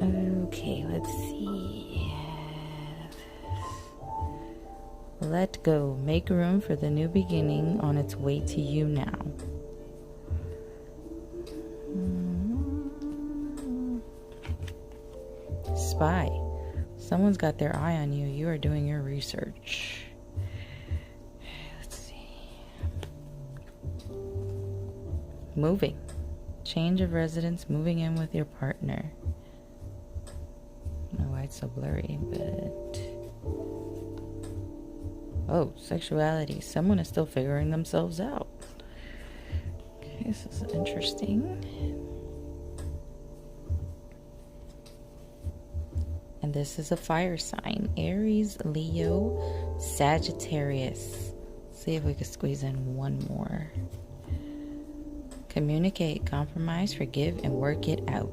Okay, let's see. Let go. Make room for the new beginning on its way to you now. Spy. Someone's got their eye on you. You are doing your research. Let's see. Moving. Change of residence, moving in with your partner. I don't know why it's so blurry, but... Oh, sexuality. Someone is still figuring themselves out. Okay, this is interesting. And this is a fire sign. Aries, Leo, Sagittarius. Let's see if we can squeeze in one more. Communicate, compromise, forgive, and work it out.